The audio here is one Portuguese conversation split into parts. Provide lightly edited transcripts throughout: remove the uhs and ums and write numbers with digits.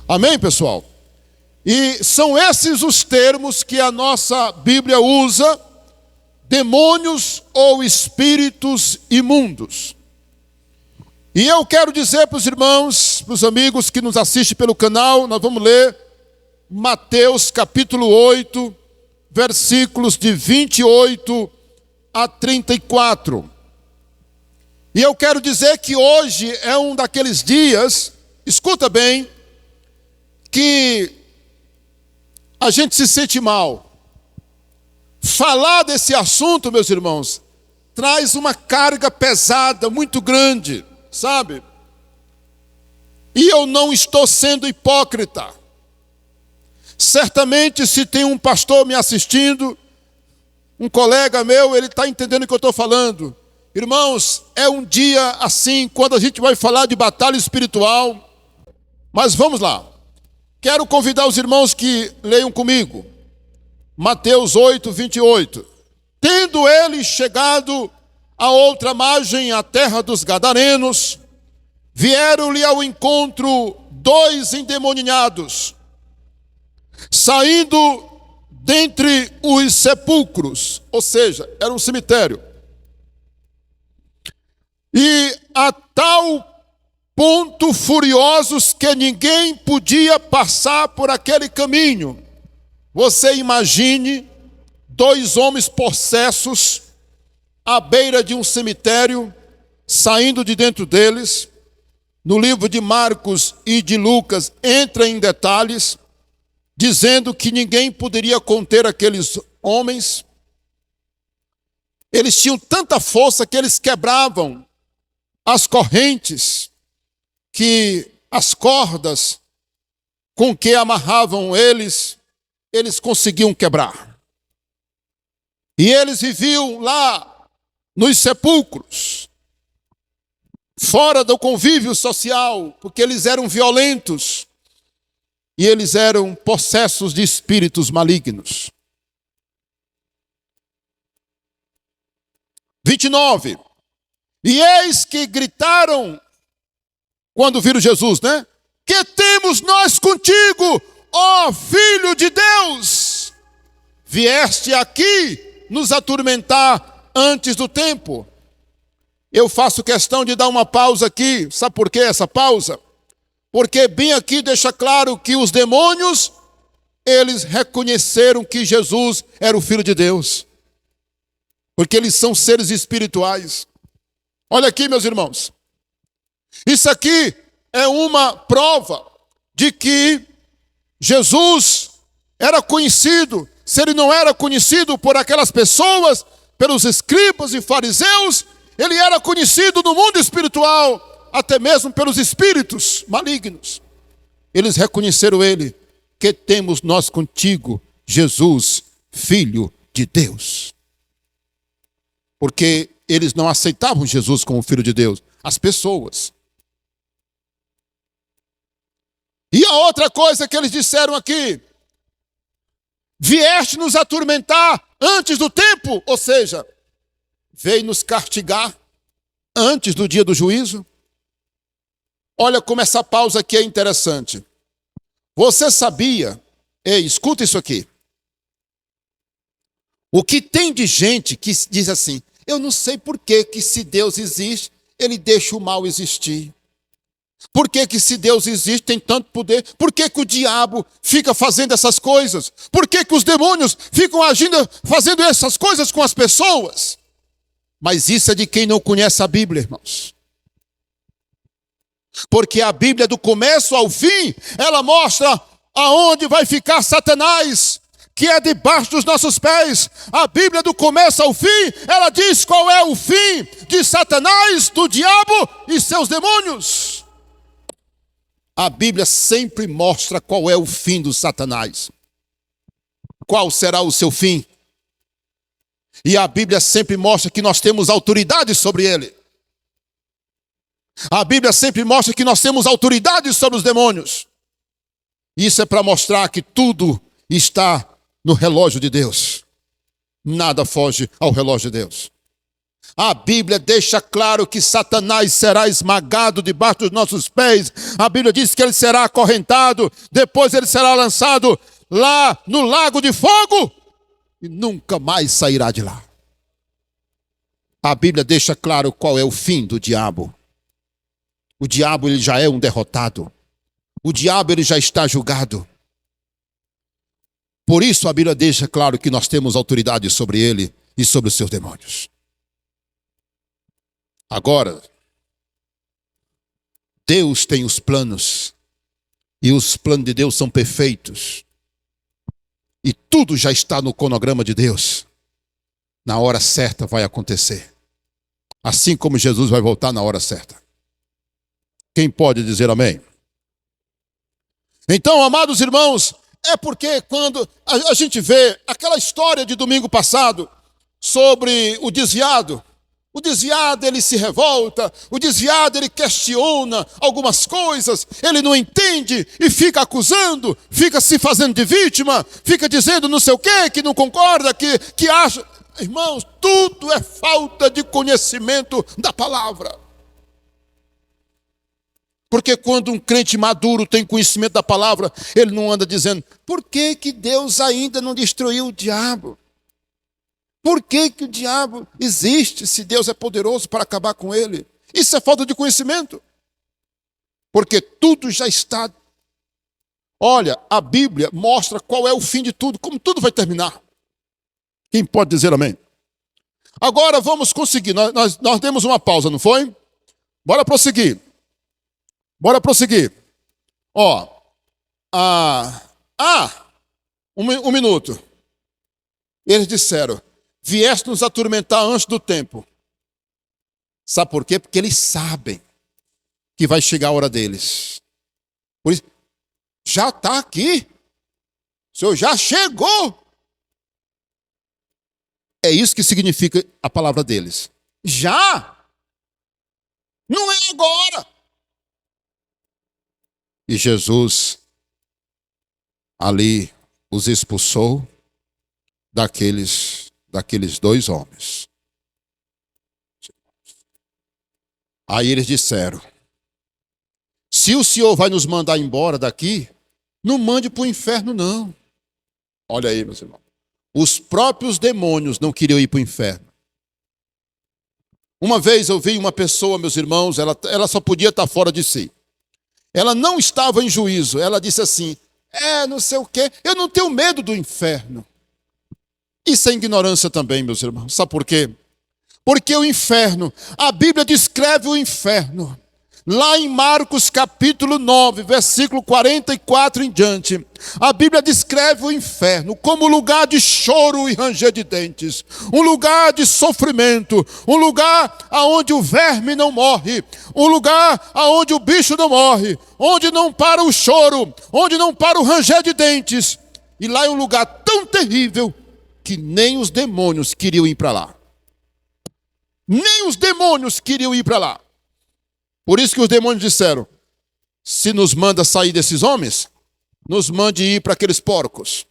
Amém, pessoal? E são esses os termos que a nossa Bíblia usa: demônios ou espíritos imundos. E eu quero dizer para os irmãos, para os amigos que nos assistem pelo canal, nós vamos ler Mateus capítulo 8, versículos de 28 a 34. E eu quero dizer que hoje é um daqueles dias, escuta bem, que a gente se sente mal. Falar desse assunto, meus irmãos, traz uma carga pesada, muito grande, sabe? E eu não estou sendo hipócrita. Certamente, se tem um pastor me assistindo, um colega meu, ele está entendendo o que eu estou falando. Irmãos, é um dia assim, quando a gente vai falar de batalha espiritual. Mas vamos lá. Quero convidar os irmãos que leiam comigo. Mateus 8, 28. Tendo ele chegado a outra margem, a terra dos Gadarenos, vieram-lhe ao encontro 2 endemoniados, saindo dentre os sepulcros, ou seja, era um cemitério. E a tal ponto furiosos que ninguém podia passar por aquele caminho. Você imagine 2 homens possessos à beira de um cemitério, saindo de dentro deles. No livro de Marcos e de Lucas entra em detalhes, dizendo que ninguém poderia conter aqueles homens. Eles tinham tanta força que eles quebravam as correntes, que as cordas com que amarravam eles conseguiam quebrar. E eles viviam lá nos sepulcros, fora do convívio social, porque eles eram violentos e eles eram possessos de espíritos malignos. 29. E eis que gritaram, quando viram Jesus, né? Que temos nós contigo, ó Filho de Deus? Vieste aqui nos atormentar antes do tempo. Eu faço questão de dar uma pausa aqui. Sabe por que essa pausa? Porque bem aqui deixa claro que os demônios, eles reconheceram que Jesus era o Filho de Deus. Porque eles são seres espirituais. Olha aqui, meus irmãos. Isso aqui é uma prova de que Jesus era conhecido. Se ele não era conhecido por aquelas pessoas, pelos escribas e fariseus, ele era conhecido no mundo espiritual, até mesmo pelos espíritos malignos. Eles reconheceram ele. Que temos nós contigo, Jesus, Filho de Deus? Porque eles não aceitavam Jesus como Filho de Deus, as pessoas. E a outra coisa que eles disseram aqui: vieste nos atormentar antes do tempo, ou seja, veio nos castigar antes do dia do juízo. Olha como essa pausa aqui é interessante. Você sabia, escuta isso aqui, o que tem de gente que diz assim: eu não sei por que se Deus existe, ele deixa o mal existir. Por que se Deus existe, tem tanto poder? Por que o diabo fica fazendo essas coisas? Por que os demônios ficam agindo, fazendo essas coisas com as pessoas? Mas isso é de quem não conhece a Bíblia, irmãos. Porque a Bíblia, do começo ao fim, ela mostra aonde vai ficar Satanás, que é debaixo dos nossos pés. A Bíblia, do começo ao fim, ela diz qual é o fim de Satanás, do diabo e seus demônios. A Bíblia sempre mostra qual é o fim do Satanás. Qual será o seu fim? E a Bíblia sempre mostra que nós temos autoridade sobre ele. A Bíblia sempre mostra que nós temos autoridade sobre os demônios. Isso é para mostrar que tudo está no relógio de Deus. Nada foge ao relógio de Deus. A Bíblia deixa claro que Satanás será esmagado debaixo dos nossos pés. A Bíblia diz que ele será acorrentado, depois ele será lançado lá no lago de fogo e nunca mais sairá de lá. A Bíblia deixa claro qual é o fim do diabo. O diabo ele já é um derrotado. O diabo ele já está julgado. Por isso a Bíblia deixa claro que nós temos autoridade sobre ele e sobre os seus demônios. Agora, Deus tem os planos, e os planos de Deus são perfeitos, e tudo já está no cronograma de Deus. Na hora certa vai acontecer, assim como Jesus vai voltar na hora certa. Quem pode dizer amém? Então, amados irmãos, é porque quando a gente vê aquela história de domingo passado sobre o desviado ele se revolta, o desviado ele questiona algumas coisas, ele não entende e fica acusando, fica se fazendo de vítima, fica dizendo não sei o quê, que não concorda, que acha. Irmãos, tudo é falta de conhecimento da palavra. Porque quando um crente maduro tem conhecimento da palavra, ele não anda dizendo, por que Deus ainda não destruiu o diabo? Por que o diabo existe se Deus é poderoso para acabar com ele? Isso é falta de conhecimento. Porque tudo já está. Olha, a Bíblia mostra qual é o fim de tudo, como tudo vai terminar. Quem pode dizer amém? Agora vamos conseguir. Nós demos uma pausa, não foi? Bora prosseguir. Um minuto. Eles disseram, vieste nos atormentar antes do tempo. Sabe por quê? Porque eles sabem que vai chegar a hora deles. Por isso, já está aqui. O Senhor já chegou. É isso que significa a palavra deles. Já. Não é agora. E Jesus ali os expulsou daqueles dois homens. Aí eles disseram, se o Senhor vai nos mandar embora daqui, não mande para o inferno não. Olha aí, meus irmãos. Os próprios demônios não queriam ir para o inferno. Uma vez eu vi uma pessoa, meus irmãos, ela só podia estar fora de si. Ela não estava em juízo. Ela disse assim, não sei o quê, eu não tenho medo do inferno. Isso é ignorância também, meus irmãos. Sabe por quê? Porque o inferno, a Bíblia descreve o inferno. Lá em Marcos capítulo 9, versículo 44 em diante, a Bíblia descreve o inferno como lugar de choro e ranger de dentes, um lugar de sofrimento, um lugar onde o verme não morre, um lugar onde o bicho não morre, onde não para o choro, onde não para o ranger de dentes. E lá é um lugar tão terrível que nem os demônios queriam ir para lá. Nem os demônios queriam ir para lá. Por isso que os demônios disseram, se nos manda sair desses homens, nos mande ir para aqueles porcos.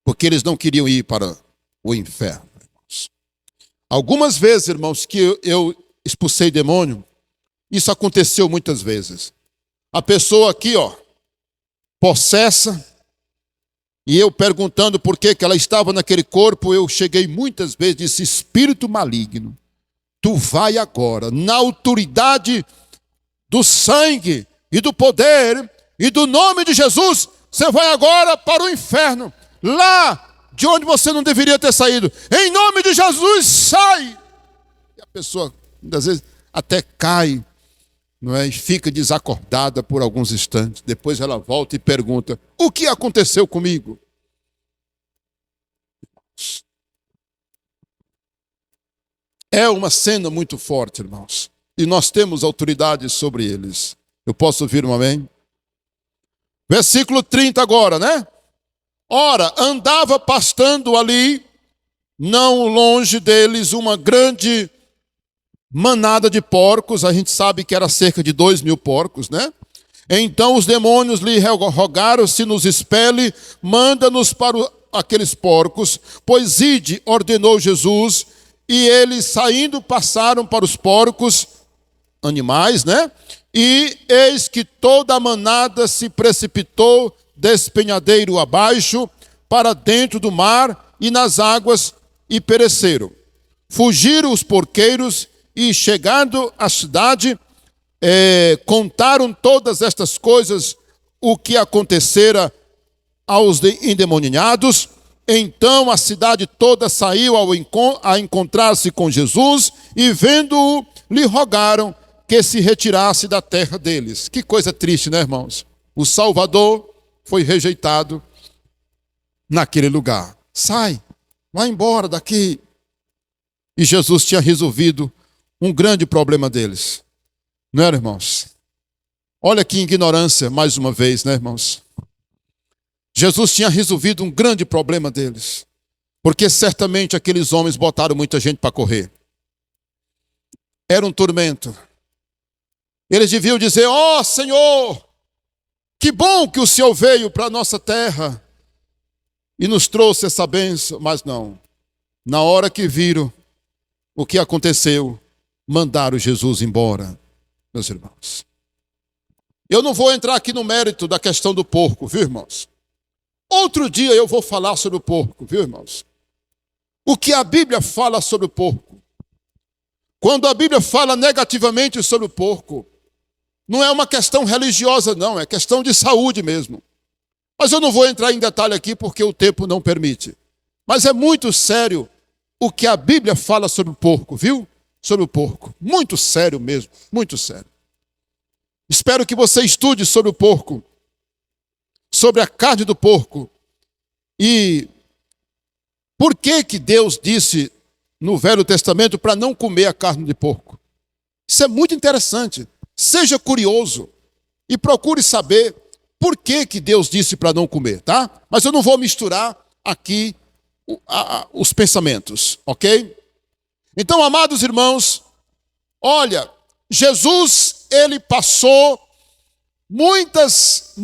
Porque eles não queriam ir para o inferno. Irmãos. Algumas vezes, irmãos, que eu expulsei demônio, isso aconteceu muitas vezes. A pessoa aqui, possessa, e eu perguntando por que ela estava naquele corpo, eu cheguei muitas vezes e disse, espírito maligno, tu vai agora, na autoridade do sangue e do poder e do nome de Jesus, você vai agora para o inferno, lá de onde você não deveria ter saído. Em nome de Jesus, sai! E a pessoa, muitas vezes, até cai, não é? E fica desacordada por alguns instantes. Depois ela volta e pergunta, o que aconteceu comigo? É uma cena muito forte, irmãos. E nós temos autoridade sobre eles. Eu posso ouvir um amém? Versículo 30 agora, né? Ora, andava pastando ali, não longe deles, uma grande manada de porcos. A gente sabe que era cerca de 2.000 porcos, né? Então os demônios lhe rogaram, se nos expele, manda-nos para aqueles porcos. Pois ide, ordenou Jesus, e eles saindo passaram para os porcos, animais, né? E eis que toda a manada se precipitou despenhadeiro abaixo para dentro do mar e nas águas e pereceram. Fugiram os porqueiros e, chegando à cidade, contaram todas estas coisas, o que acontecera aos endemoniados. Então a cidade toda saiu a encontrar-se com Jesus e, vendo-o, lhe rogaram que se retirasse da terra deles. Que coisa triste, né, irmãos? O Salvador foi rejeitado naquele lugar. Sai, vai embora daqui. E Jesus tinha resolvido um grande problema deles. Não era, irmãos? Olha que ignorância, mais uma vez, né, irmãos? Jesus tinha resolvido um grande problema deles. Porque certamente aqueles homens botaram muita gente para correr. Era um tormento. Eles deviam dizer: ó Senhor, que bom que o Senhor veio para a nossa terra e nos trouxe essa bênção. Mas não. Na hora que viram o que aconteceu, mandaram Jesus embora, meus irmãos. Eu não vou entrar aqui no mérito da questão do porco, viu, irmãos? Outro dia eu vou falar sobre o porco, viu, irmãos? O que a Bíblia fala sobre o porco? Quando a Bíblia fala negativamente sobre o porco, não é uma questão religiosa, não, é questão de saúde mesmo. Mas eu não vou entrar em detalhe aqui porque o tempo não permite. Mas é muito sério o que a Bíblia fala sobre o porco, viu? Sobre o porco. Muito sério mesmo, muito sério. Espero que você estude sobre o porco, sobre a carne do porco. E por que Deus disse no Velho Testamento para não comer a carne de porco? Isso é muito interessante. Seja curioso e procure saber por que Deus disse para não comer, tá? Mas eu não vou misturar aqui os pensamentos, ok? Então, amados irmãos, olha, Jesus, ele passou muitas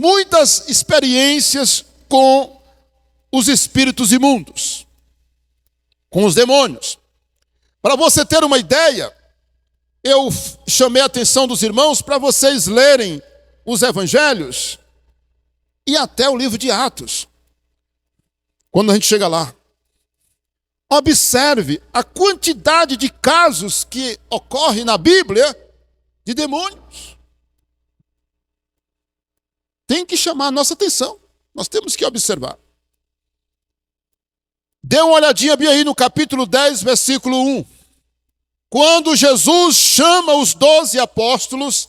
experiências com os espíritos imundos, com os demônios. Para você ter uma ideia, eu chamei a atenção dos irmãos para vocês lerem os evangelhos e até o livro de Atos. Quando a gente chega lá, observe a quantidade de casos que ocorre na Bíblia de demônios. Tem que chamar a nossa atenção. Nós temos que observar. Dê uma olhadinha bem aí no capítulo 10, versículo 1. Quando Jesus chama os 12 apóstolos,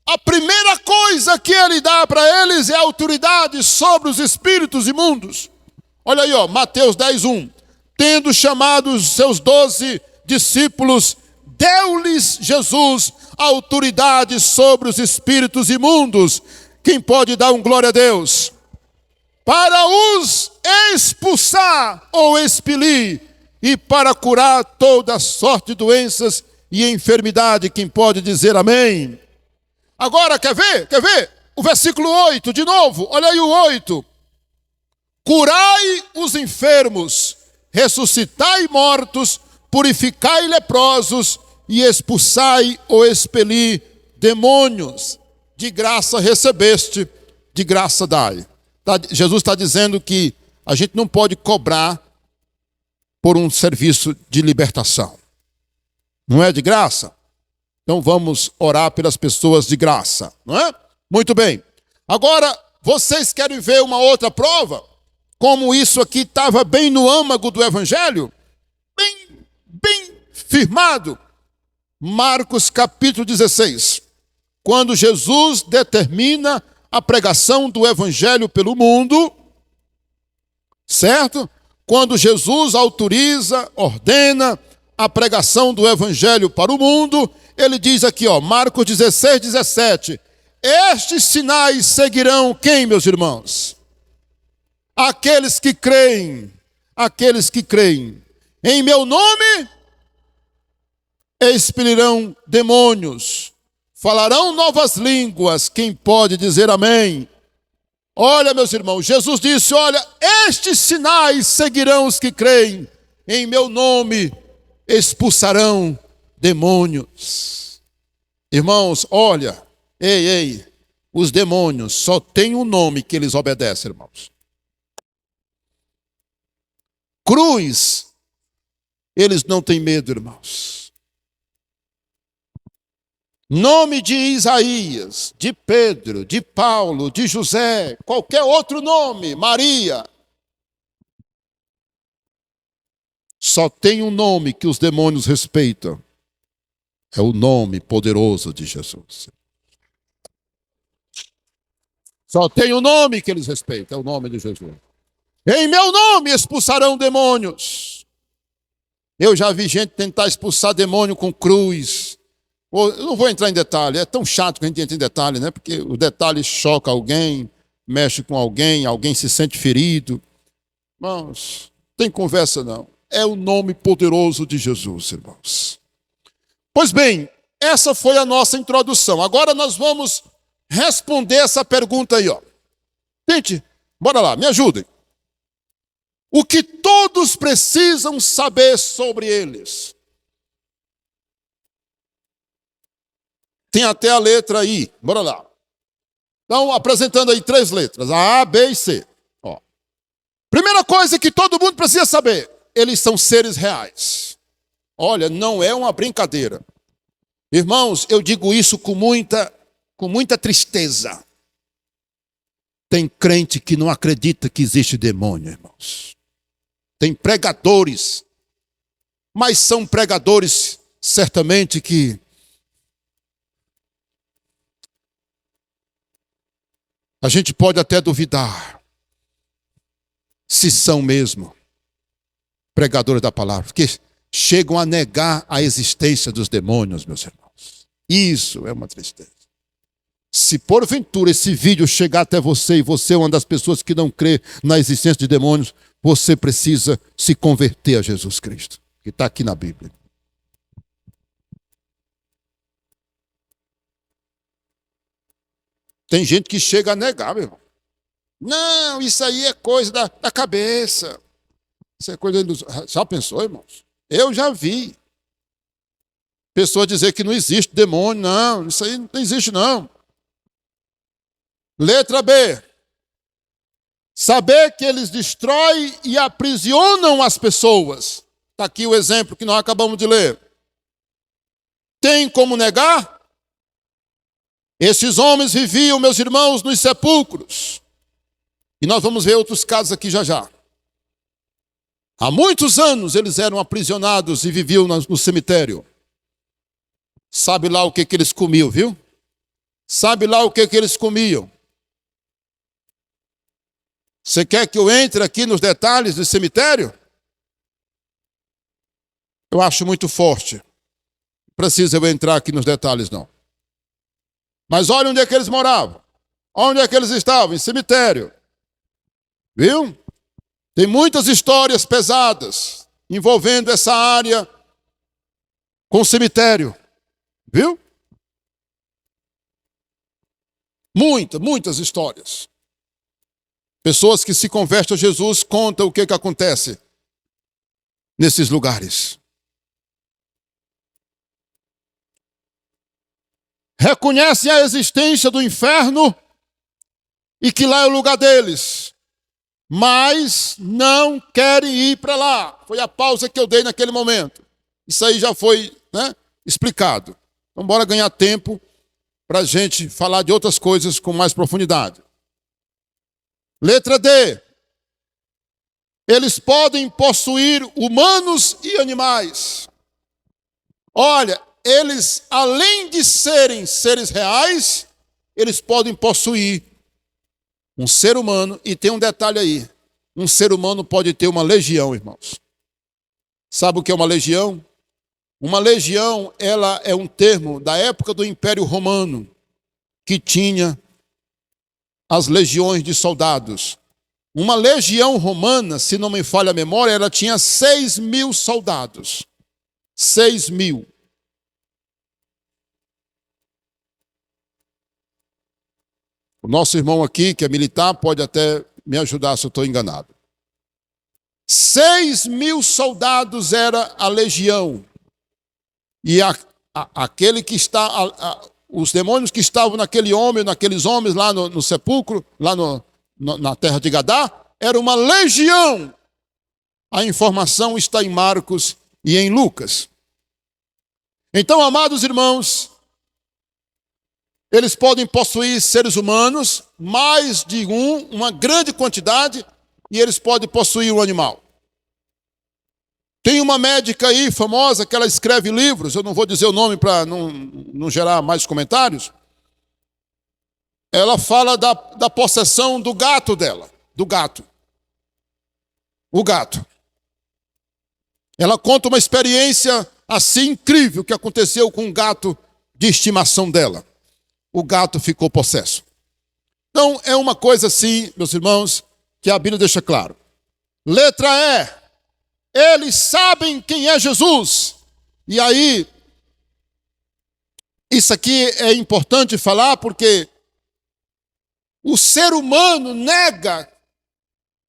a primeira coisa que ele dá para eles é autoridade sobre os espíritos imundos. Olha aí, ó, Mateus 10, 1. Tendo chamado os seus 12 discípulos, deu-lhes Jesus autoridade sobre os espíritos imundos. Quem pode dar um glória a Deus? Para os expulsar ou expelir e para curar toda sorte de doenças e enfermidade. Quem pode dizer amém? Agora, quer ver? Quer ver? O versículo 8, de novo, olha aí o 8. Curai os enfermos, ressuscitai mortos, purificai leprosos e expulsai ou expelir demônios. De graça recebeste, de graça dai. Jesus está dizendo que a gente não pode cobrar por um serviço de libertação. Não é de graça? Então vamos orar pelas pessoas de graça, não é? Muito bem. Agora, vocês querem ver uma outra prova? Como isso aqui estava bem no âmago do Evangelho? Bem firmado. Marcos capítulo 16. Quando Jesus determina a pregação do Evangelho pelo mundo, certo? Quando Jesus autoriza, ordena a pregação do Evangelho para o mundo, ele diz aqui, ó, Marcos 16, 17. Estes sinais seguirão quem, meus irmãos? Aqueles que creem. Em meu nome expelirão demônios, falarão novas línguas. Quem pode dizer amém? Olha, meus irmãos, Jesus disse, olha, estes sinais seguirão os que creem. Em meu nome expulsarão demônios. Irmãos, olha, ei, os demônios só têm um nome que eles obedecem, irmãos. Cruz, eles não têm medo, irmãos. Nome de Isaías, de Pedro, de Paulo, de José, qualquer outro nome, Maria. Só tem um nome que os demônios respeitam. É o nome poderoso de Jesus. Só tem um nome que eles respeitam, é o nome de Jesus. Em meu nome expulsarão demônios. Eu já vi gente tentar expulsar demônio com cruz. Eu não vou entrar em detalhe, é tão chato que a gente entra em detalhe, né? Porque o detalhe choca alguém, mexe com alguém, alguém se sente ferido. Irmãos, não tem conversa não. É o nome poderoso de Jesus, irmãos. Pois bem, essa foi a nossa introdução. Agora nós vamos responder essa pergunta aí, ó. Gente, bora lá, me ajudem. O que todos precisam saber sobre eles? Tem até a letra I, bora lá. Então, apresentando aí 3 letras, a, B e C. Ó. Primeira coisa que todo mundo precisa saber, eles são seres reais. Olha, não é uma brincadeira. Irmãos, eu digo isso com muita tristeza. Tem crente que não acredita que existe demônio, irmãos. Tem pregadores, mas são pregadores certamente que a gente pode até duvidar se são mesmo pregadores da palavra, porque chegam a negar a existência dos demônios, meus irmãos. Isso é uma tristeza. Se porventura esse vídeo chegar até você e você é uma das pessoas que não crê na existência de demônios, você precisa se converter a Jesus Cristo, que está aqui na Bíblia. Tem gente que chega a negar, meu irmão. Não, isso aí é coisa da cabeça. Isso é coisa dos... Já pensou, irmãos? Eu já vi. Pessoa dizer que não existe demônio. Não, isso aí não existe, não. Letra B. Saber que eles destroem e aprisionam as pessoas. Está aqui o exemplo que nós acabamos de ler. Tem como negar? Esses homens viviam, meus irmãos, nos sepulcros. E nós vamos ver outros casos aqui já já. Há muitos anos eles eram aprisionados e viviam no cemitério. Sabe lá o que eles comiam, viu? Sabe lá o que eles comiam. Você quer que eu entre aqui nos detalhes do cemitério? Eu acho muito forte. Não precisa eu entrar aqui nos detalhes, não. Mas olha onde é que eles moravam. Onde é que eles estavam? Em cemitério. Viu? Tem muitas histórias pesadas envolvendo essa área com cemitério. Viu? Muitas histórias. Pessoas que se convertem a Jesus contam o que acontece nesses lugares. Reconhecem a existência do inferno e que lá é o lugar deles, mas não querem ir para lá. Foi a pausa que eu dei naquele momento. Isso aí já foi, explicado. Então bora ganhar tempo para a gente falar de outras coisas com mais profundidade. Letra D. Eles podem possuir humanos e animais. Olha, eles, além de serem seres reais, eles podem possuir um ser humano. E tem um detalhe aí. Um ser humano pode ter uma legião, irmãos. Sabe o que é uma legião? Uma legião, ela é um termo da época do Império Romano, que tinha as legiões de soldados. Uma legião romana, se não me falha a memória, ela tinha 6.000 soldados. 6.000. O nosso irmão aqui, que é militar, pode até me ajudar se eu estou enganado. 6.000 soldados era a legião. E aquele que está, os demônios que estavam naquele homem, naqueles homens lá no sepulcro, lá na terra de Gadá, era uma legião. A informação está em Marcos e em Lucas. Então, amados irmãos, eles podem possuir seres humanos, mais de uma grande quantidade, e eles podem possuir um animal. Tem uma médica aí famosa que ela escreve livros, eu não vou dizer o nome para não gerar mais comentários. Ela fala da possessão do gato dela, do gato. O gato. Ela conta uma experiência assim incrível que aconteceu com um gato de estimação dela. O gato ficou possesso. Então, é uma coisa assim, meus irmãos, que a Bíblia deixa claro. Letra E. Eles sabem quem é Jesus. E aí, isso aqui é importante falar porque o ser humano nega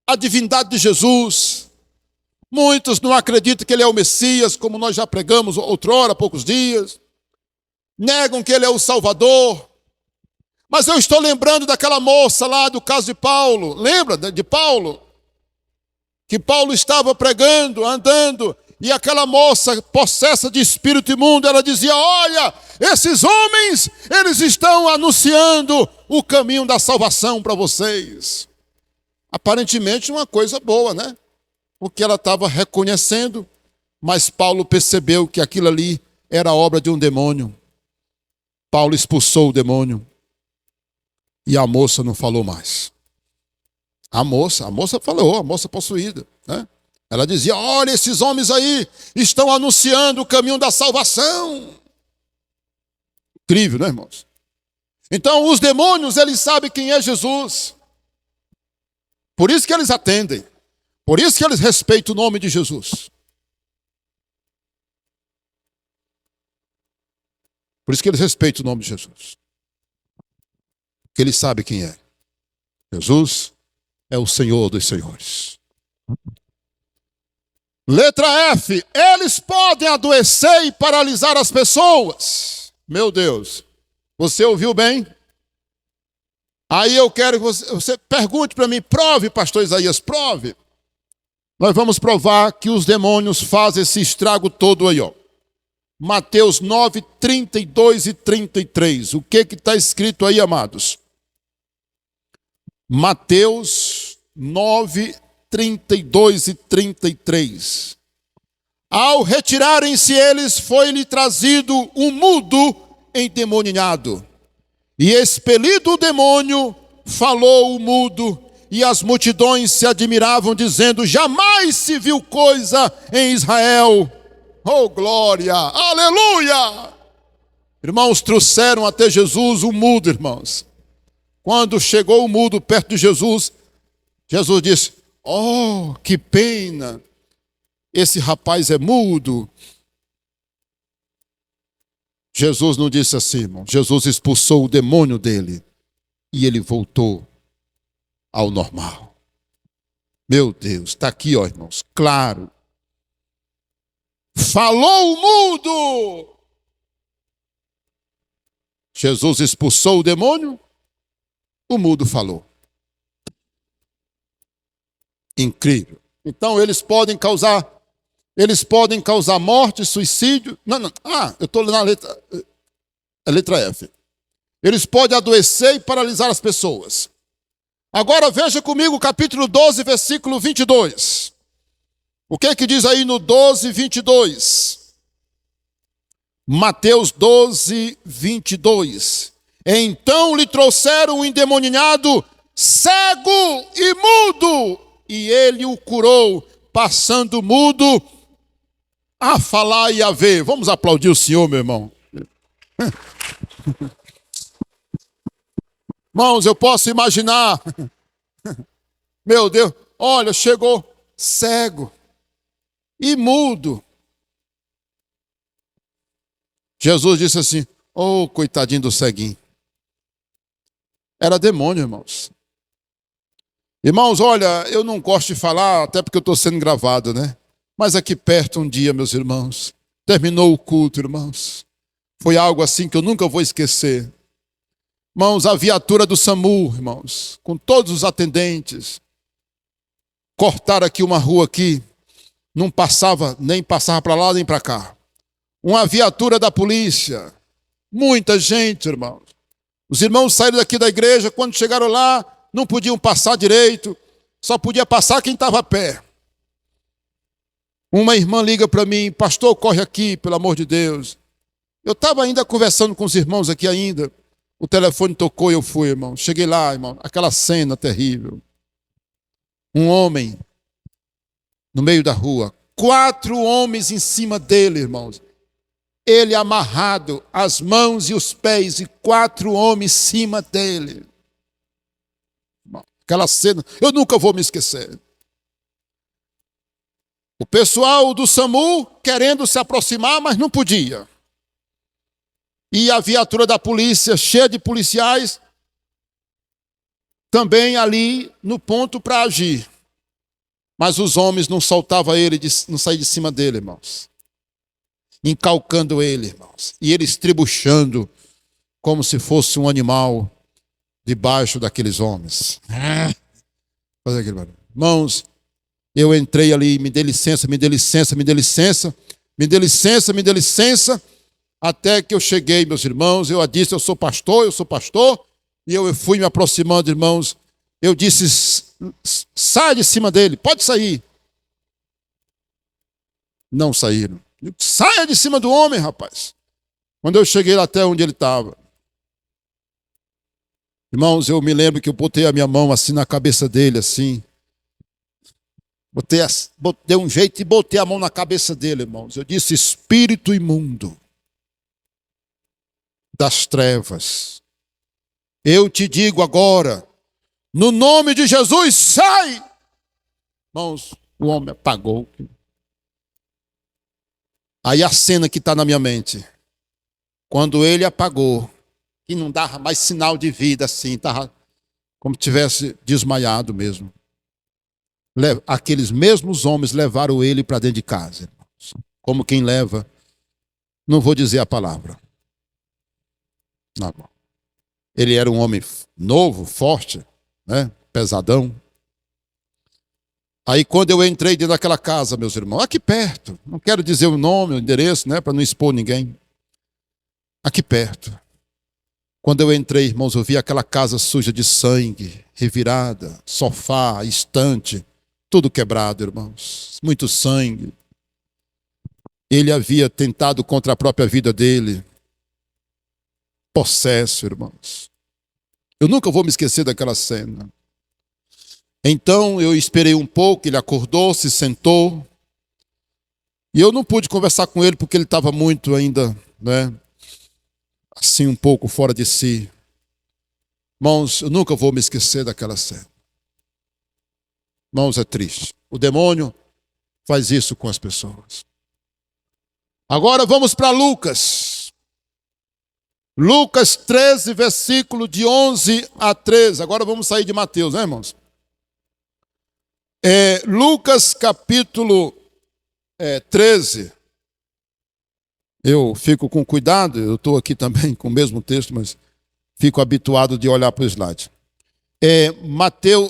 a divindade de Jesus. Muitos não acreditam que ele é o Messias, como nós já pregamos outrora, há poucos dias. Negam que ele é o Salvador. Mas eu estou lembrando daquela moça lá do caso de Paulo. Lembra de Paulo? Que Paulo estava pregando, andando, e aquela moça possessa de espírito imundo, ela dizia: olha, esses homens, eles estão anunciando o caminho da salvação para vocês. Aparentemente uma coisa boa, né? Porque ela estava reconhecendo, mas Paulo percebeu que aquilo ali era obra de um demônio. Paulo expulsou o demônio. E a moça não falou mais. A moça falou, a moça possuída, né? Ela dizia: olha, esses homens aí estão anunciando o caminho da salvação. Incrível, né, irmãos? Então, os demônios, eles sabem quem é Jesus. Por isso que eles atendem. Por isso que eles respeitam o nome de Jesus. Por isso que eles respeitam o nome de Jesus. Porque eles sabem quem é. Jesus é o Senhor dos senhores. Letra F. Eles podem adoecer e paralisar as pessoas. Meu Deus. Você ouviu bem? Aí eu quero que você pergunte para mim, prove, pastor Isaías, prove. Nós vamos provar que os demônios fazem esse estrago todo aí, ó. Mateus 9, 32 e 33. O que está escrito aí, amados? Mateus 9, 32 e 33. Ao retirarem-se eles, foi-lhe trazido um mudo endemoninhado. E expelido o demônio, falou o mudo, e as multidões se admiravam, dizendo: jamais se viu coisa em Israel. Oh, glória! Aleluia! Irmãos, trouxeram até Jesus o mudo, irmãos. Quando chegou o mudo perto de Jesus, Jesus disse: oh, que pena, esse rapaz é mudo. Jesus não disse assim, irmão. Jesus expulsou o demônio dele e ele voltou ao normal. Meu Deus, está aqui, ó, irmãos, claro. Falou o mudo. Jesus expulsou o demônio, o mudo falou. Incrível. Então eles podem causar morte, suicídio. Não. Eu estou na letra F. Eles podem adoecer e paralisar as pessoas. Agora veja comigo o capítulo 12, versículo 22. O que diz aí no 12, 22? Mateus 12, 22. Então lhe trouxeram um endemoniado cego e mudo, e ele o curou, passando mudo a falar e a ver. Vamos aplaudir o Senhor, meu irmão. Irmãos, eu posso imaginar. Meu Deus, olha, chegou cego e mudo. Jesus disse assim: oh, coitadinho do ceguinho. Era demônio, irmãos. Irmãos, olha, eu não gosto de falar, até porque eu estou sendo gravado, né? Mas aqui perto um dia, meus irmãos, terminou o culto, irmãos. Foi algo assim que eu nunca vou esquecer. Irmãos, a viatura do SAMU, irmãos, com todos os atendentes, cortaram aqui uma rua aqui, não passava, nem passava para lá nem para cá. Uma viatura da polícia, muita gente, irmãos. Os irmãos saíram daqui da igreja, quando chegaram lá, não podiam passar direito, só podia passar quem estava a pé. Uma irmã liga para mim, pastor, corre aqui, pelo amor de Deus. Eu estava ainda conversando com os irmãos aqui ainda, o telefone tocou e eu fui, irmão. Cheguei lá, irmão, aquela cena terrível. Um homem no meio da rua, 4 homens em cima dele, irmãos. Ele amarrado, as mãos e os pés, e 4 homens em cima dele. Aquela cena, eu nunca vou me esquecer. O pessoal do SAMU querendo se aproximar, mas não podia. E a viatura da polícia, cheia de policiais, também ali no ponto para agir. Mas os homens não soltavam ele, não saíam de cima dele, irmãos. Encalcando ele, irmãos. E ele estribuchando como se fosse um animal debaixo daqueles homens. Fazer aquele barulho. Irmãos, eu entrei ali, me dê licença, me dê licença, me dê licença, me dê licença, me dê licença. Até que eu cheguei, meus irmãos, eu disse, eu sou pastor, e eu fui me aproximando, irmãos. Eu disse, sai de cima dele, pode sair. Não saíram. Saia de cima do homem, rapaz. Quando eu cheguei lá até onde ele estava. Irmãos, eu me lembro que eu botei a minha mão assim na cabeça dele, assim. Dei um jeito e botei a mão na cabeça dele, irmãos. Eu disse, espírito imundo das trevas, eu te digo agora, no nome de Jesus, sai! Irmãos, o homem apagou. Aí a cena que está na minha mente, quando ele apagou, que não dava mais sinal de vida assim, estava como se tivesse desmaiado mesmo. Aqueles mesmos homens levaram ele para dentro de casa, irmãos. Como quem leva, não vou dizer a palavra. Não. Ele era um homem novo, forte, né? Pesadão. Aí quando eu entrei dentro daquela casa, meus irmãos, aqui perto, não quero dizer o nome, o endereço, né, para não expor ninguém. Aqui perto. Quando eu entrei, irmãos, eu vi aquela casa suja de sangue, revirada, sofá, estante, tudo quebrado, irmãos. Muito sangue. Ele havia tentado contra a própria vida dele. Possesso, irmãos. Eu nunca vou me esquecer daquela cena. Então eu esperei um pouco, ele acordou, se sentou. E eu não pude conversar com ele porque ele estava muito ainda, né? Assim um pouco fora de si. Irmãos, eu nunca vou me esquecer daquela cena. Irmãos, é triste. O demônio faz isso com as pessoas. Agora vamos para Lucas. Lucas 13, versículo de 11 a 13. Agora vamos sair de Mateus, né, irmãos? Lucas capítulo 13. Eu fico com cuidado, eu estou aqui também com o mesmo texto, mas fico habituado de olhar para o slide.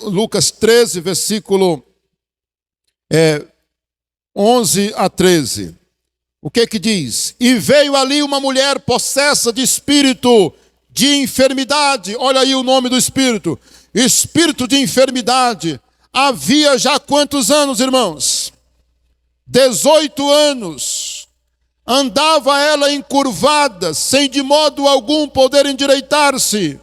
Lucas 13, versículo 11 a 13. O que diz? E veio ali uma mulher possessa de espírito de enfermidade. Olha aí o nome do espírito. Espírito de enfermidade. Havia já quantos anos, irmãos? 18 anos. Andava ela encurvada, sem de modo algum poder endireitar-se.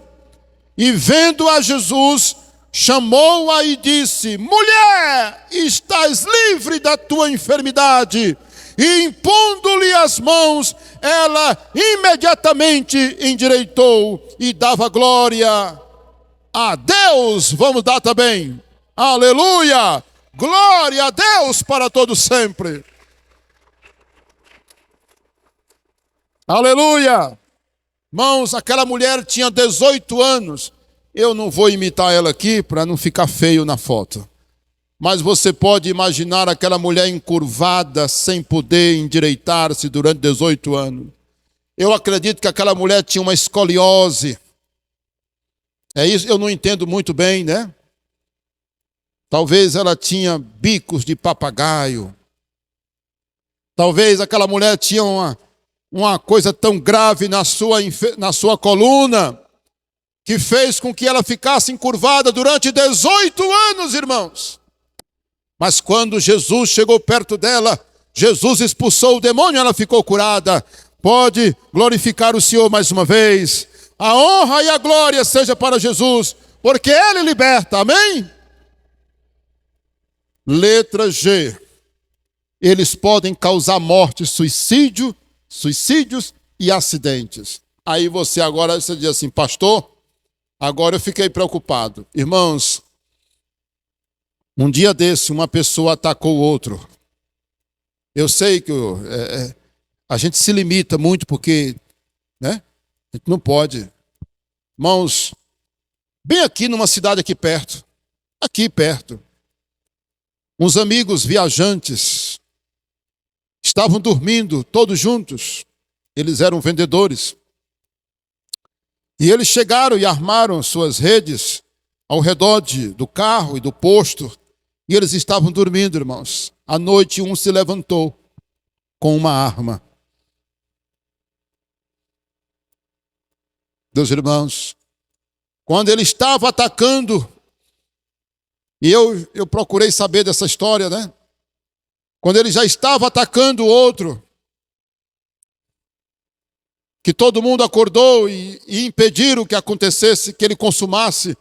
E vendo a Jesus, chamou-a e disse: mulher, estás livre da tua enfermidade. E impondo-lhe as mãos, ela imediatamente endireitou e dava glória a Deus. Vamos dar também. Aleluia! Glória a Deus para todo sempre. Aleluia! Irmãos, aquela mulher tinha 18 anos Eu não vou imitar ela aqui para não ficar feio na foto. Mas você pode imaginar aquela mulher encurvada, sem poder endireitar-se durante 18 anos. Eu acredito que aquela mulher tinha uma escoliose. É isso, eu não entendo muito bem, né? Talvez ela tinha bicos de papagaio. Talvez aquela mulher tinha uma coisa tão grave na sua coluna, que fez com que ela ficasse encurvada durante 18 anos, irmãos. Mas quando Jesus chegou perto dela, Jesus expulsou o demônio e ela ficou curada. Pode glorificar o Senhor mais uma vez. A honra e a glória seja para Jesus, porque Ele liberta, amém? Letra G. Eles podem causar morte, suicídios e acidentes. Aí você diz assim, pastor, agora eu fiquei preocupado. Irmãos, um dia desse uma pessoa atacou o outro. Eu sei que a gente se limita muito porque, né? A gente não pode. Irmãos, bem aqui numa cidade aqui perto, uns amigos viajantes estavam dormindo todos juntos. Eles eram vendedores. E eles chegaram e armaram suas redes ao redor do carro e do posto. E eles estavam dormindo, irmãos. À noite um se levantou com uma arma. Meus irmãos, quando ele estava atacando, e eu procurei saber dessa história, né? Quando ele já estava atacando o outro, que todo mundo acordou e impediram que acontecesse, que ele consumasse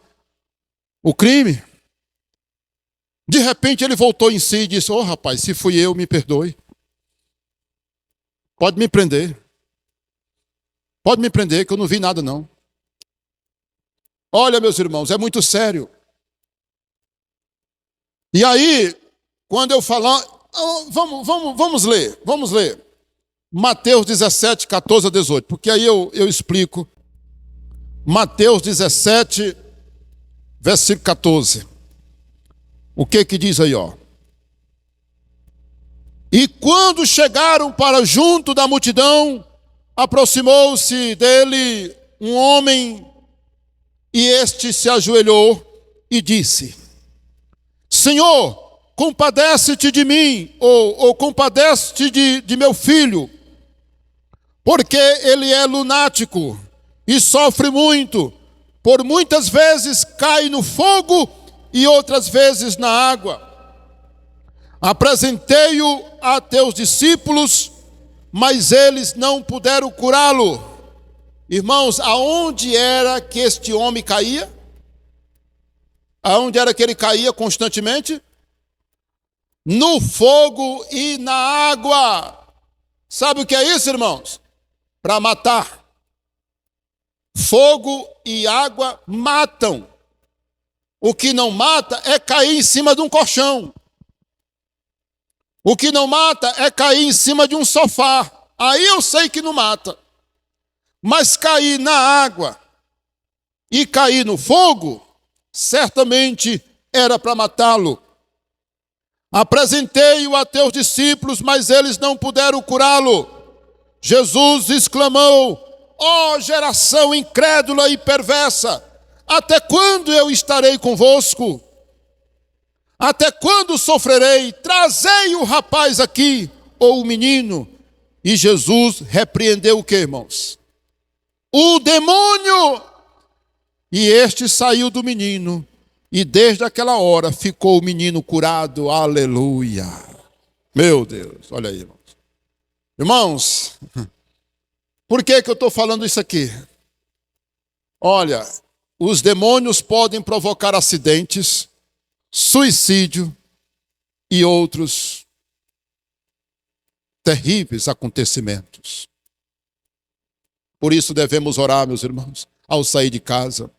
o crime. De repente ele voltou em si e disse, rapaz, se fui eu, me perdoe. Pode me prender. Pode me prender, que eu não vi nada não. Olha, meus irmãos, é muito sério. E aí, quando eu falar, vamos ler. Mateus 17, 14 a 18, porque aí eu explico. Mateus 17, versículo 14. O que diz aí, ó? E quando chegaram para junto da multidão, aproximou-se dele um homem, e este se ajoelhou e disse, Senhor, compadece-te de mim, ou compadece-te de meu filho, porque ele é lunático e sofre muito, por muitas vezes cai no fogo e outras vezes na água. Apresentei-o a teus discípulos, mas eles não puderam curá-lo. Irmãos, aonde era que este homem caía? Aonde era que ele caía constantemente? No fogo e na água. Sabe o que é isso, irmãos? Para matar. Fogo e água matam. O que não mata é cair em cima de um colchão. O que não mata é cair em cima de um sofá. Aí eu sei que não mata. Mas cair na água e cair no fogo, certamente era para matá-lo. Apresentei-o a teus discípulos, mas eles não puderam curá-lo. Jesus exclamou, geração incrédula e perversa, até quando eu estarei convosco? Até quando sofrerei? Trazei o rapaz aqui, ou o menino. E Jesus repreendeu o que, irmãos? O demônio! E este saiu do menino, e desde aquela hora ficou o menino curado, aleluia. Meu Deus, olha aí, irmãos. Irmãos, por que eu estou falando isso aqui? Olha, os demônios podem provocar acidentes, suicídio e outros terríveis acontecimentos. Por isso devemos orar, meus irmãos, ao sair de casa.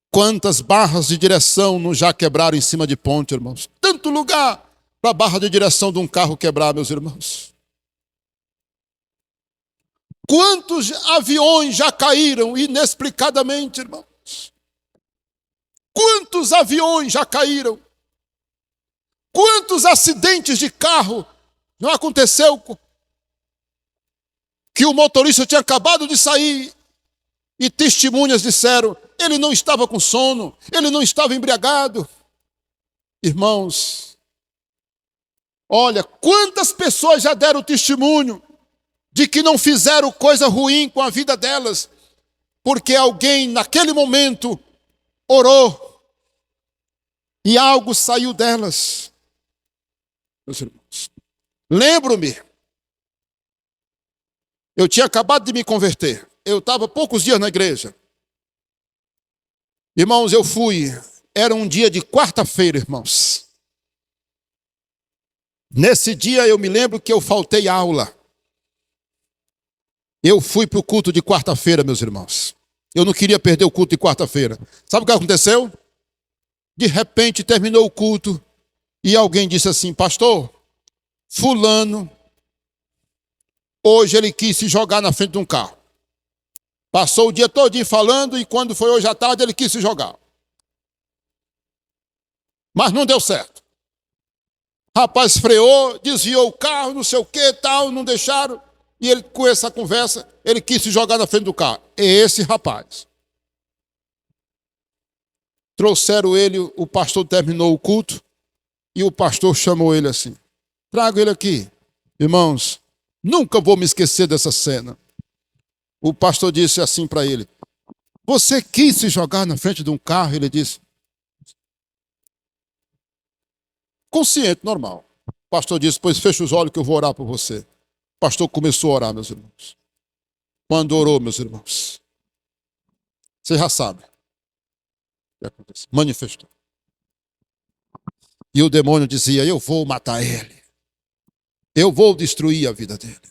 Quantas barras de direção não já quebraram em cima de ponte, irmãos? Tanto lugar para a barra de direção de um carro quebrar, meus irmãos. Quantos aviões já caíram inexplicadamente, irmãos? Quantos aviões já caíram? Quantos acidentes de carro não aconteceu que o motorista tinha acabado de sair e testemunhas disseram, ele não estava com sono, ele não estava embriagado. Irmãos, olha, quantas pessoas já deram testemunho de que não fizeram coisa ruim com a vida delas, porque alguém naquele momento orou e algo saiu delas. Meus irmãos, lembro-me, eu tinha acabado de me converter, eu estava poucos dias na igreja. Irmãos, eu fui, era um dia de quarta-feira, irmãos. Nesse dia eu me lembro que eu faltei aula. Eu fui para o culto de quarta-feira, meus irmãos. Eu não queria perder o culto de quarta-feira. Sabe o que aconteceu? De repente terminou o culto e alguém disse assim, pastor, fulano, hoje ele quis se jogar na frente de um carro. Passou o dia todinho falando e quando foi hoje à tarde ele quis se jogar. Mas não deu certo. Rapaz freou, desviou o carro, não sei o que, tal, não deixaram. E ele, com essa conversa, ele quis se jogar na frente do carro. É esse rapaz. Trouxeram ele, o pastor terminou o culto, e o pastor chamou ele assim. Trago ele aqui. Irmãos, nunca vou me esquecer dessa cena. O pastor disse assim para ele, você quis se jogar na frente de um carro? Ele disse, consciente, normal. O pastor disse, pois fecha os olhos que eu vou orar por você. O pastor começou a orar, meus irmãos. Quando orou, meus irmãos, você já sabe o que aconteceu. Manifestou. E o demônio dizia, eu vou matar ele. Eu vou destruir a vida dele.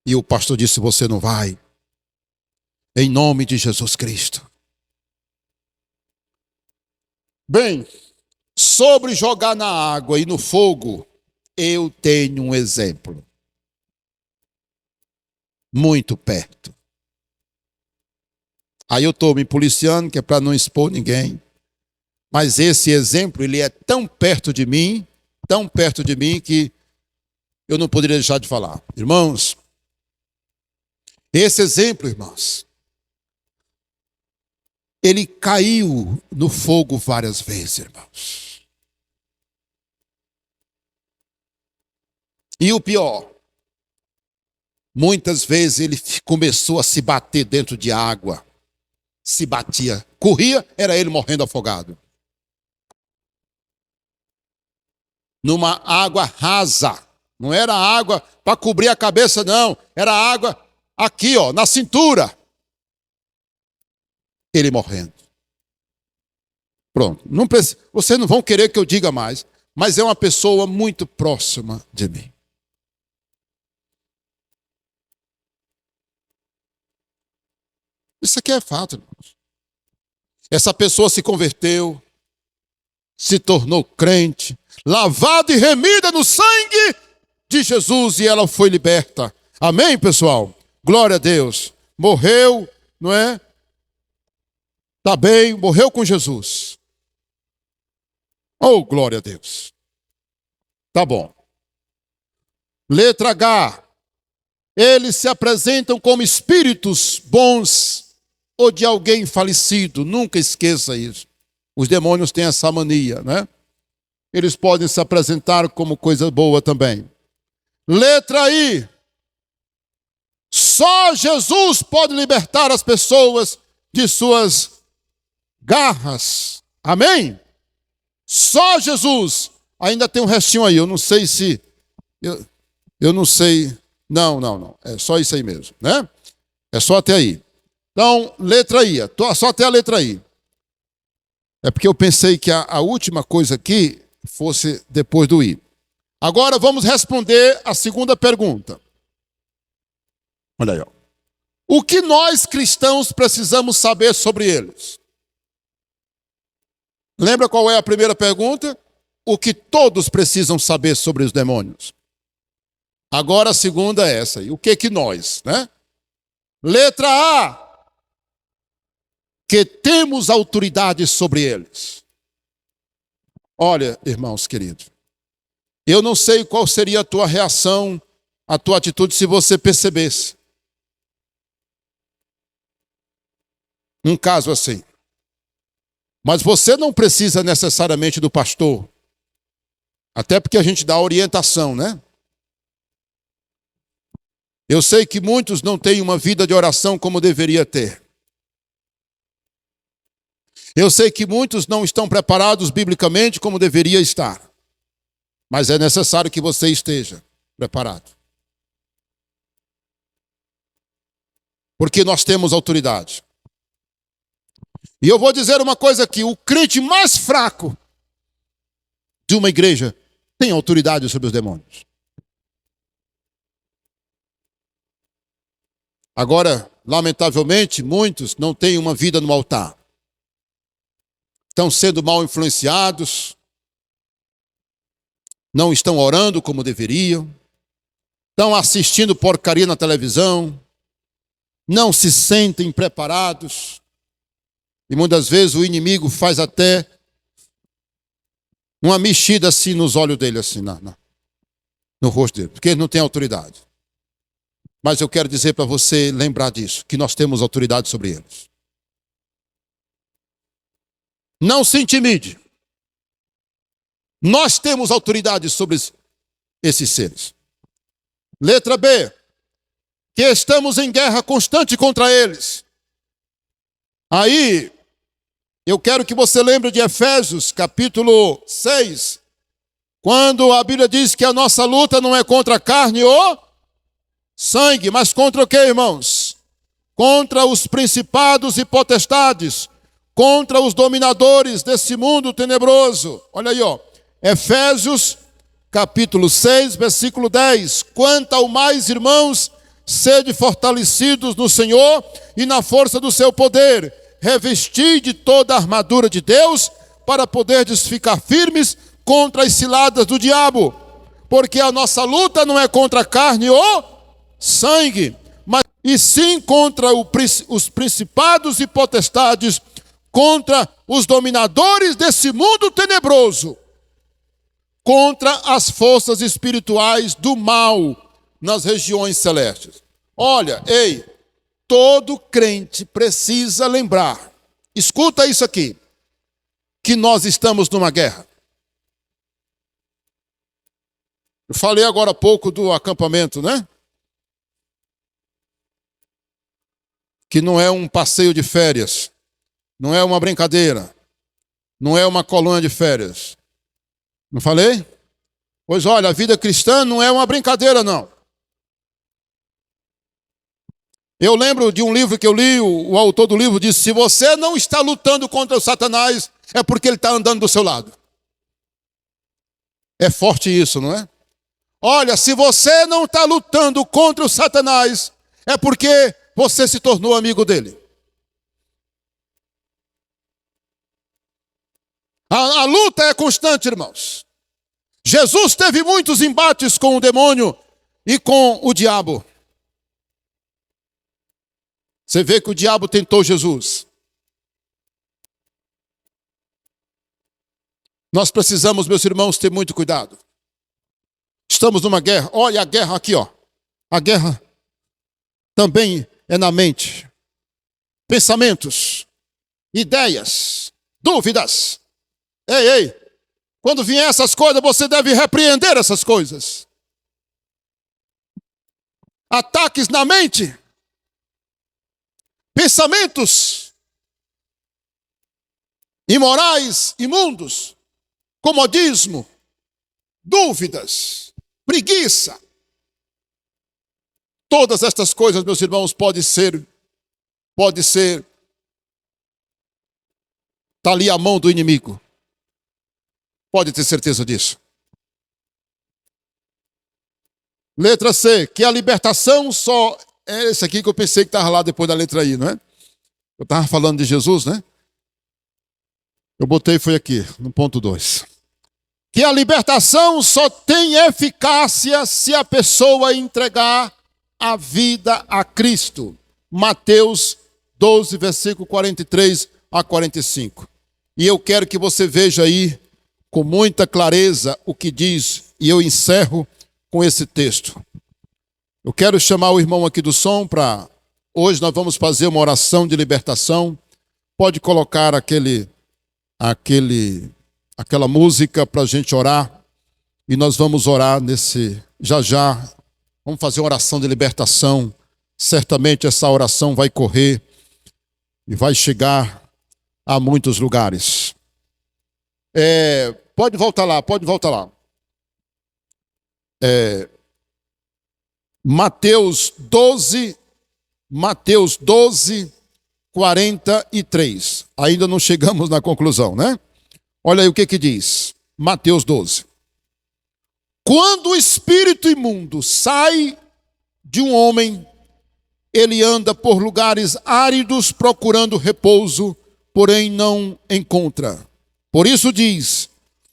E o pastor disse, você não vai. Em nome de Jesus Cristo. Bem, sobre jogar na água e no fogo, eu tenho um exemplo. Muito perto. Aí eu estou me policiando, que é para não expor ninguém. Mas esse exemplo, ele é tão perto de mim que eu não poderia deixar de falar. Irmãos, esse exemplo, irmãos, ele caiu no fogo várias vezes, irmãos. E o pior, muitas vezes ele começou a se bater dentro de água. Se batia, corria, era ele morrendo afogado. Numa água rasa. Não era água para cobrir a cabeça, não. Era água aqui, ó, na cintura. Ele morrendo. Pronto. Não precisa, vocês não vão querer que eu diga mais, mas é uma pessoa muito próxima de mim. Isso aqui é fato, irmãos. Essa pessoa se converteu, se tornou crente, lavada e remida no sangue de Jesus e ela foi liberta. Amém, pessoal? Glória a Deus. Morreu, não é? Está bem, morreu com Jesus. Oh, glória a Deus. Tá bom. Letra H. Eles se apresentam como espíritos bons ou de alguém falecido. Nunca esqueça isso. Os demônios têm essa mania, né? Eles podem se apresentar como coisa boa também. Letra I. Só Jesus pode libertar as pessoas de suas garras. Amém? Só Jesus. Ainda tem um restinho aí. Eu não sei se... Eu não sei... Não. É só isso aí mesmo, né? É só até aí. Então, letra I. Só até a letra I. É porque eu pensei que a última coisa aqui fosse depois do I. Agora vamos responder a segunda pergunta. Olha aí, ó. O que nós cristãos precisamos saber sobre eles? Lembra qual é a primeira pergunta? O que todos precisam saber sobre os demônios? Agora a segunda é essa aí. O que nós, né? Letra A, que temos autoridade sobre eles. Olha, irmãos queridos, eu não sei qual seria a tua reação, a tua atitude se você percebesse um caso assim. Mas você não precisa necessariamente do pastor, até porque a gente dá orientação, né? Eu sei que muitos não têm uma vida de oração como deveria ter. Eu sei que muitos não estão preparados biblicamente como deveria estar. Mas é necessário que você esteja preparado. Porque nós temos autoridade. E eu vou dizer uma coisa aqui: o crente mais fraco de uma igreja tem autoridade sobre os demônios. Agora, lamentavelmente, muitos não têm uma vida no altar. Estão sendo mal influenciados, não estão orando como deveriam, estão assistindo porcaria na televisão, não se sentem preparados, e muitas vezes o inimigo faz até uma mexida assim nos olhos dele, assim, no rosto dele, porque ele não tem autoridade. Mas eu quero dizer para você lembrar disso, que nós temos autoridade sobre eles. Não se intimide. Nós temos autoridade sobre esses seres. Letra B, que estamos em guerra constante contra eles. Aí, eu quero que você lembre de Efésios, capítulo 6, quando a Bíblia diz que a nossa luta não é contra a carne ou sangue, mas contra o que, irmãos? Contra os principados e potestades, contra os dominadores desse mundo tenebroso. Olha aí, ó. Efésios, capítulo 6, versículo 10. Quanto ao mais, irmãos, sede fortalecidos no Senhor e na força do seu poder. Revesti de toda a armadura de Deus para poderdes ficar firmes contra as ciladas do diabo. Porque a nossa luta não é contra a carne ou sangue, mas e sim contra os principados e potestades, contra os dominadores desse mundo tenebroso, contra as forças espirituais do mal nas regiões celestes. Olha, ei, todo crente precisa lembrar, escuta isso aqui, que nós estamos numa guerra. Eu falei agora há pouco do acampamento, né? Que não é um passeio de férias, não é uma brincadeira, não é uma colônia de férias. Não falei? Pois olha, a vida cristã não é uma brincadeira, não. Eu lembro de um livro que eu li, o autor do livro disse: se você não está lutando contra o Satanás, é porque ele está andando do seu lado. É forte isso, não é? Olha, se você não está lutando contra o Satanás, é porque você se tornou amigo dele. A luta é constante, irmãos. Jesus teve muitos embates com o demônio e com o diabo. Você vê que o diabo tentou Jesus. Nós precisamos, meus irmãos, ter muito cuidado. Estamos numa guerra. Olha a guerra aqui, ó. A guerra também é na mente. Pensamentos, ideias, dúvidas. Ei, quando vier essas coisas, você deve repreender essas coisas. Ataques na mente, pensamentos imorais, imundos, comodismo, dúvidas, preguiça. Todas estas coisas, meus irmãos, pode ser, está ali a mão do inimigo. Pode ter certeza disso. Letra C, que a libertação só é esse aqui que eu pensei que estava lá depois da letra I, não é? Eu estava falando de Jesus, né? Eu botei, foi aqui, no ponto 2. que a libertação só tem eficácia se a pessoa entregar a vida a Cristo. Mateus 12, versículo 43 a 45. E eu quero que você veja aí com muita clareza o que diz, e eu encerro com esse texto. Eu quero chamar o irmão aqui do som para... Hoje nós vamos fazer uma oração de libertação. Pode colocar aquela música para a gente orar. E nós vamos orar já. Vamos fazer uma oração de libertação. Certamente essa oração vai correr e vai chegar a muitos lugares. Pode voltar lá. Mateus 12, 43. Ainda não chegamos na conclusão, né? Olha aí o que diz. Mateus 12. Quando o espírito imundo sai de um homem, ele anda por lugares áridos procurando repouso, porém não encontra. Por isso diz: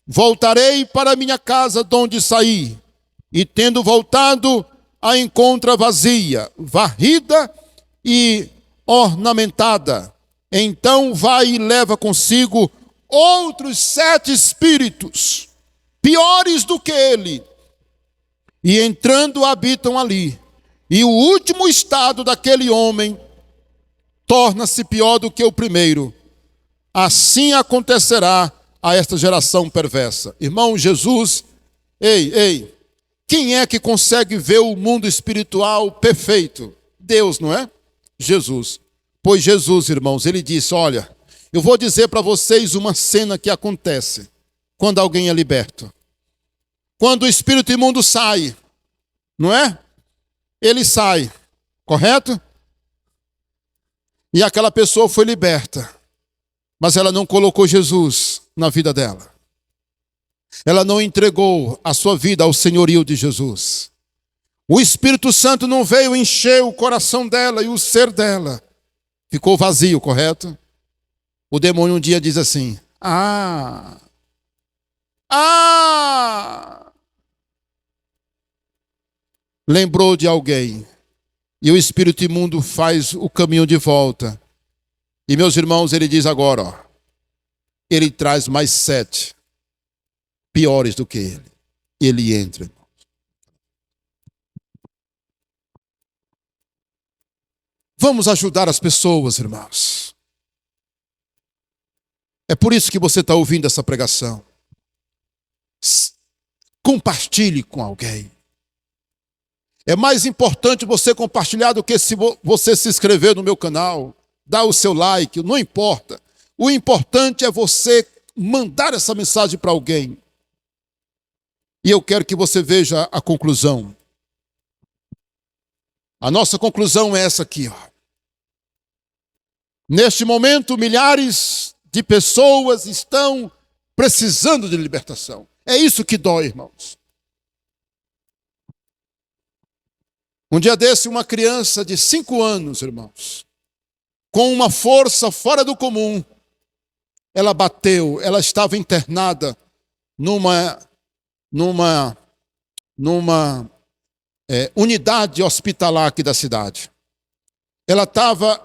voltarei para minha casa de onde saí, e tendo voltado, a encontra vazia, varrida e ornamentada. Então vai e leva consigo outros 7 espíritos, piores do que ele, e entrando habitam ali. E o último estado daquele homem torna-se pior do que o primeiro. Assim acontecerá a esta geração perversa. Irmão, Jesus, quem é que consegue ver o mundo espiritual perfeito? Deus, não é? Jesus. Pois Jesus, irmãos, ele disse: olha, eu vou dizer para vocês uma cena que acontece quando alguém é liberto. Quando o espírito imundo sai, não é? Ele sai, correto? E aquela pessoa foi liberta, mas ela não colocou Jesus na vida dela. Ela não entregou a sua vida ao senhorio de Jesus. O Espírito Santo não veio encher o coração dela e o ser dela. Ficou vazio, correto? O demônio um dia diz assim: lembrou de alguém. E o espírito imundo faz o caminho de volta. E meus irmãos, ele diz agora, ele traz mais 7 piores do que ele. Ele entra. Vamos ajudar as pessoas, irmãos. É por isso que você está ouvindo essa pregação. Compartilhe com alguém. É mais importante você compartilhar do que se você se inscrever no meu canal, dar o seu like, não importa. O importante é você mandar essa mensagem para alguém. E eu quero que você veja a conclusão. A nossa conclusão é essa aqui, ó. Neste momento, milhares de pessoas estão precisando de libertação. É isso que dói, irmãos. Um dia desse, uma criança de 5 anos, irmãos, com uma força fora do comum, ela bateu, ela estava internada numa unidade hospitalar aqui da cidade. Ela estava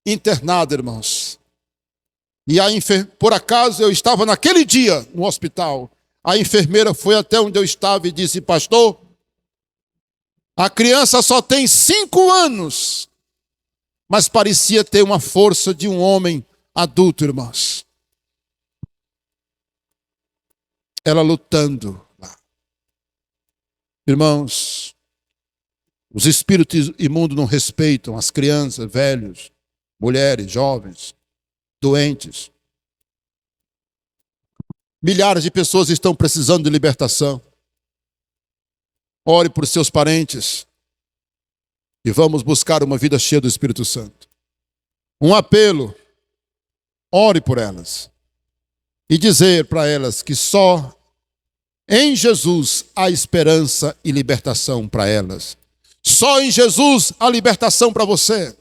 internada, irmãos. E por acaso eu estava naquele dia no hospital. A enfermeira foi até onde eu estava e disse: pastor, a criança só tem 5 anos, mas parecia ter uma força de um homem adulto, irmãos. Ela lutando lá. Irmãos, os espíritos imundos não respeitam as crianças, velhos, mulheres, jovens, doentes. Milhares de pessoas estão precisando de libertação. Ore por seus parentes e vamos buscar uma vida cheia do Espírito Santo. Um apelo: ore por elas e dizer para elas que só em Jesus há esperança e libertação para elas. Só em Jesus há libertação para você.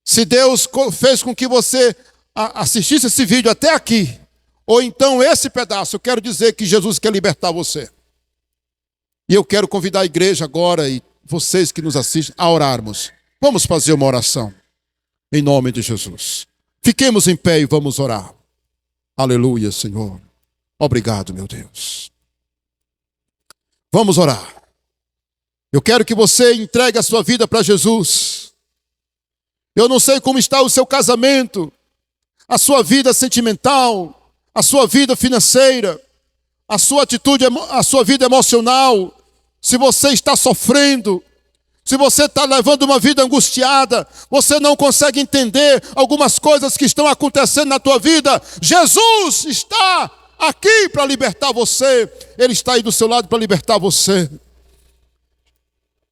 Se Deus fez com que você assistisse esse vídeo até aqui, ou então esse pedaço, eu quero dizer que Jesus quer libertar você. E eu quero convidar a igreja agora e vocês que nos assistem a orarmos. Vamos fazer uma oração, em nome de Jesus. Fiquemos em pé e vamos orar. Aleluia, Senhor. Obrigado, meu Deus. Vamos orar. Eu quero que você entregue a sua vida para Jesus. Eu não sei como está o seu casamento, a sua vida sentimental, a sua vida financeira, a sua atitude, a sua vida emocional. Se você está sofrendo, se você está levando uma vida angustiada, você não consegue entender algumas coisas que estão acontecendo na tua vida, Jesus está aqui para libertar você. Ele está aí do seu lado para libertar você.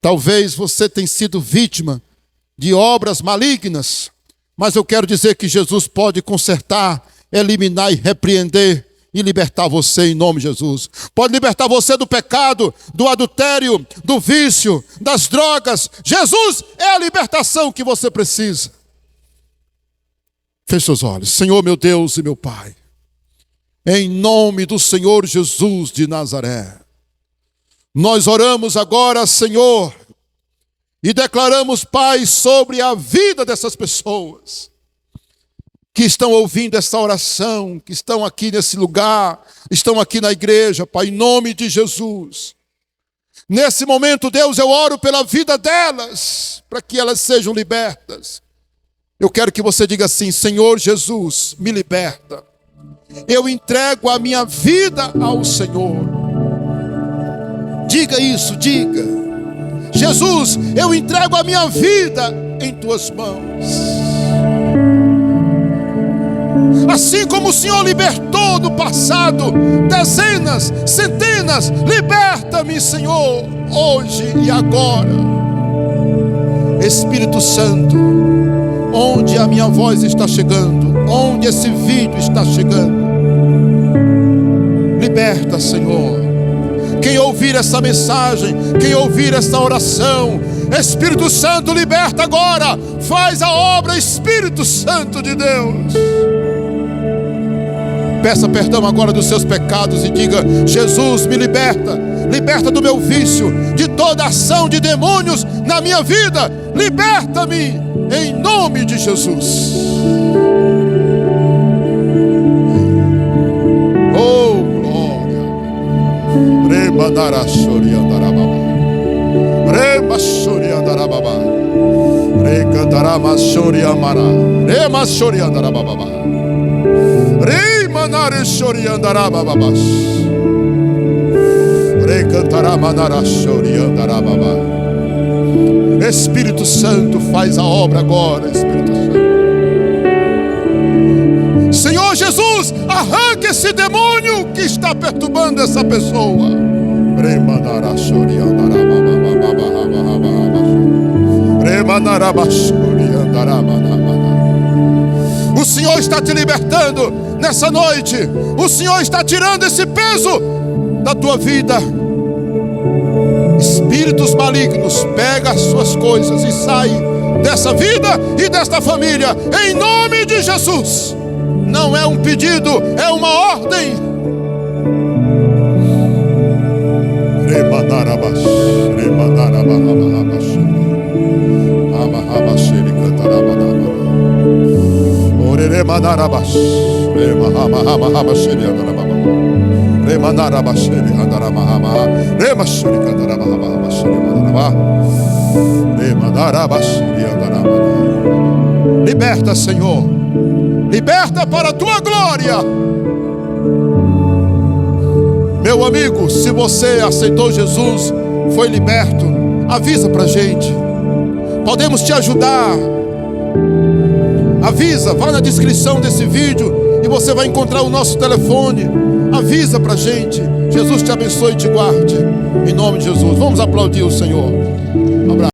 Talvez você tenha sido vítima de obras malignas, mas eu quero dizer que Jesus pode consertar, eliminar e repreender e libertar você em nome de Jesus. Pode libertar você do pecado, do adultério, do vício, das drogas. Jesus é a libertação que você precisa. Feche seus olhos. Senhor, meu Deus e meu Pai, em nome do Senhor Jesus de Nazaré, nós oramos agora, Senhor, e declaramos, Pai, sobre a vida dessas pessoas que estão ouvindo essa oração, que estão aqui nesse lugar, estão aqui na igreja, Pai, em nome de Jesus. Nesse momento, Deus, eu oro pela vida delas, para que elas sejam libertas. Eu quero que você diga assim: Senhor Jesus, me liberta. Eu entrego a minha vida ao Senhor. Diga isso, diga. Jesus, eu entrego a minha vida em tuas mãos. Assim como o Senhor libertou no passado dezenas, centenas, liberta-me, Senhor, hoje e agora. Espírito Santo, onde a minha voz está chegando, onde esse vídeo está chegando, liberta, Senhor. Quem ouvir essa mensagem, quem ouvir essa oração, Espírito Santo, liberta agora. Faz a obra, Espírito Santo de Deus. Peça perdão agora dos seus pecados e diga: Jesus, me liberta. Liberta do meu vício, de toda ação de demônios na minha vida. Liberta-me em nome de Jesus. Oh, glória. Remanara Shoriandarababa. Rema Shoriandarababa. Recantarama Shoriamara. Rema Shoriandarababa. Remanare Shoriandarababa. Recantarama Shoriandarababa. Espírito Santo, faz a obra agora, Espírito Santo. Senhor Jesus, arranque esse demônio que está perturbando essa pessoa. O Senhor está te libertando nessa noite. O Senhor está tirando esse peso da tua vida. Espíritos malignos, pega as suas coisas e sai dessa vida e desta família, em nome de Jesus. Não é um pedido, é uma ordem. Liberta, Senhor. Liberta para a tua glória. Meu amigo, se você aceitou Jesus, foi liberto, avisa pra gente. Podemos te ajudar. Avisa, vá na descrição desse vídeo e você vai encontrar o nosso telefone. Avisa pra gente. Jesus te abençoe e te guarde. Em nome de Jesus. Vamos aplaudir o Senhor. Um abraço.